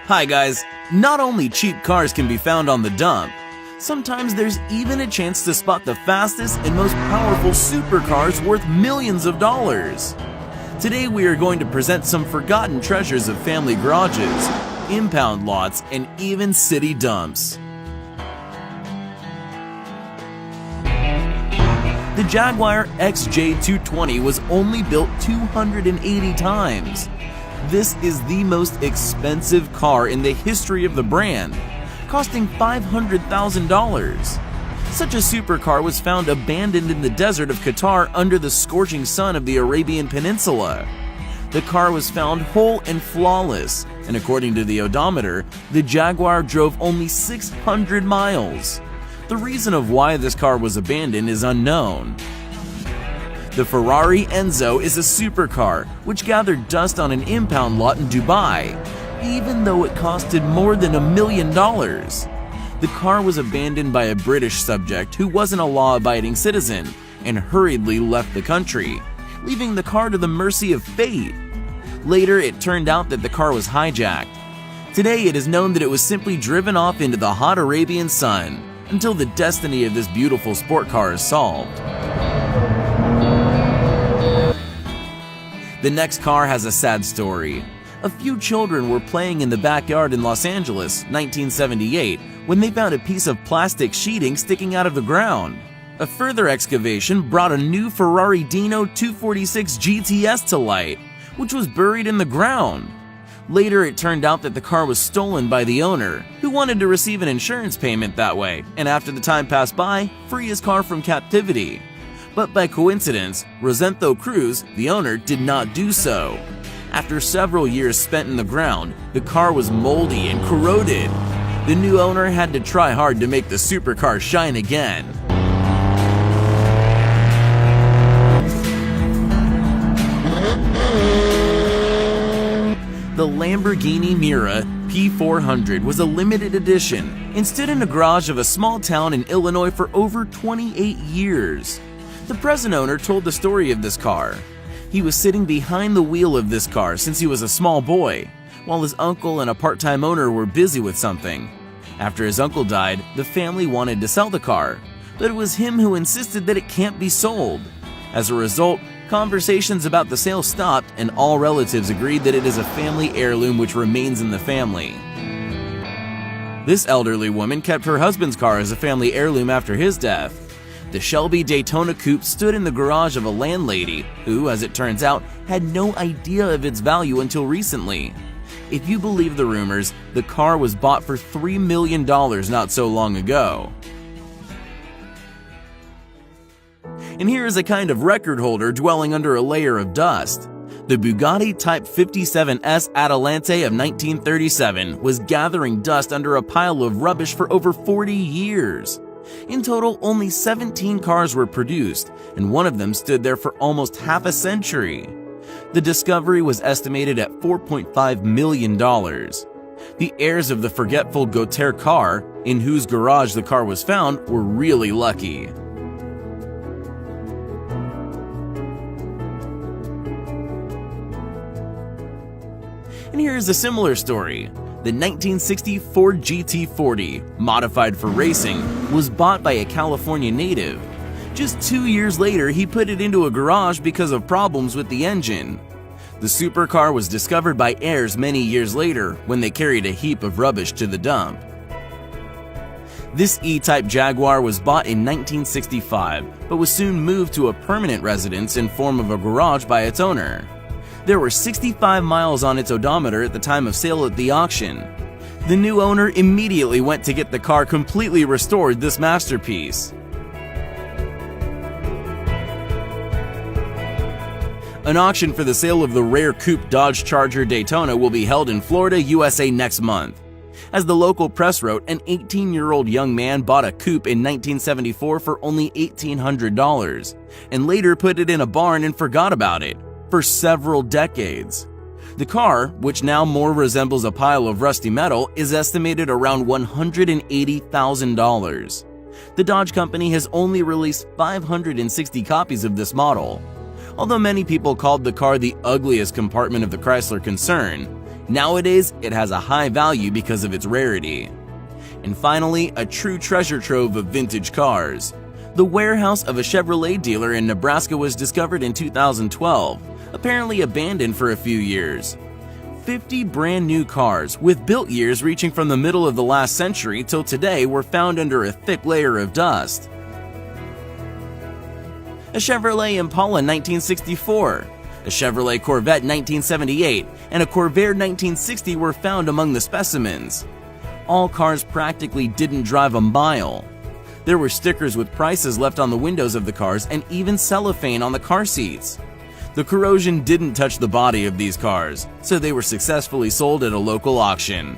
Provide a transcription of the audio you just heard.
Hi guys, not only cheap cars can be found on the dump, sometimes there's even a chance to spot the fastest and most powerful supercars worth millions of dollars. Today we are going to present some forgotten treasures of family garages, impound lots, and even city dumps. The Jaguar XJ220 was only built 280 times. This is the most expensive car in the history of the brand, costing $500,000. Such a supercar was found abandoned in the desert of Qatar under the scorching sun of the Arabian Peninsula. The car was found whole and flawless, and according to the odometer, the Jaguar drove only 600 miles. The reason of why this car was abandoned is unknown. The Ferrari Enzo is a supercar which gathered dust on an impound lot in Dubai, even though it costed more than $1 million. The car was abandoned by a British subject who wasn't a law-abiding citizen and hurriedly left the country, leaving the car to the mercy of fate. Later, it turned out that the car was hijacked. Today, it is known that it was simply driven off into the hot Arabian sun until the destiny of this beautiful sport car is solved. The next car has a sad story. A few children were playing in the backyard in Los Angeles, 1978, when they found a piece of plastic sheeting sticking out of the ground. A further excavation brought a new Ferrari Dino 246 GTS to light, which was buried in the ground. Later, it turned out that the car was stolen by the owner, who wanted to receive an insurance payment that way, and after the time passed by, free his car from captivity. But by coincidence, Rosendo Cruz, the owner, did not do so. After several years spent in the ground, the car was moldy and corroded. The new owner had to try hard to make the supercar shine again. The Lamborghini Miura P400 was a limited edition and stood in a garage of a small town in Illinois for over 28 years. The present owner told the story of this car. He was sitting behind the wheel of this car since he was a small boy, while his uncle and a part-time owner were busy with something. After his uncle died, the family wanted to sell the car, but it was him who insisted that it can't be sold. As a result, conversations about the sale stopped and all relatives agreed that it is a family heirloom which remains in the family. This elderly woman kept her husband's car as a family heirloom after his death. The Shelby Daytona Coupe stood in the garage of a landlady who, as it turns out, had no idea of its value until recently. If you believe the rumors, the car was bought for $3 million not so long ago. And here is a kind of record holder dwelling under a layer of dust. The Bugatti Type 57S Adelante of 1937 was gathering dust under a pile of rubbish for over 40 years. In total, only 17 cars were produced, and one of them stood there for almost half a century. The discovery was estimated at $4.5 million. The heirs of the forgetful Gautier car, in whose garage the car was found, were really lucky. And here's a similar story. The 1960 Ford GT40, modified for racing, was bought by a California native. Just 2 years later, he put it into a garage because of problems with the engine. The supercar was discovered by heirs many years later when they carried a heap of rubbish to the dump. This E-Type Jaguar was bought in 1965, but was soon moved to a permanent residence in form of a garage by its owner. There were 65 miles on its odometer at the time of sale at the auction. The new owner immediately went to get the car completely restored, this masterpiece. An auction for the sale of the rare coupe Dodge Charger Daytona will be held in Florida, USA next month. As the local press wrote, an 18-year-old young man bought a coupe in 1974 for only $1,800 and later put it in a barn and forgot about it for several decades. The car, which now more resembles a pile of rusty metal, is estimated around $180,000. The Dodge company has only released 560 copies of this model. Although many people called the car the ugliest compartment of the Chrysler concern, Nowadays, it has a high value because of its rarity. And finally, a true treasure trove of vintage cars. The warehouse of a Chevrolet dealer in Nebraska was discovered in 2012, apparently abandoned for a few years. 50 brand new cars, with built years reaching from the middle of the last century till today, were found under a thick layer of dust. A Chevrolet Impala 1964, a Chevrolet Corvette 1978, and a Corvair 1960 were found among the specimens. All cars practically didn't drive a mile. There were stickers with prices left on the windows of the cars and even cellophane on the car seats. The corrosion didn't touch the body of these cars, so they were successfully sold at a local auction.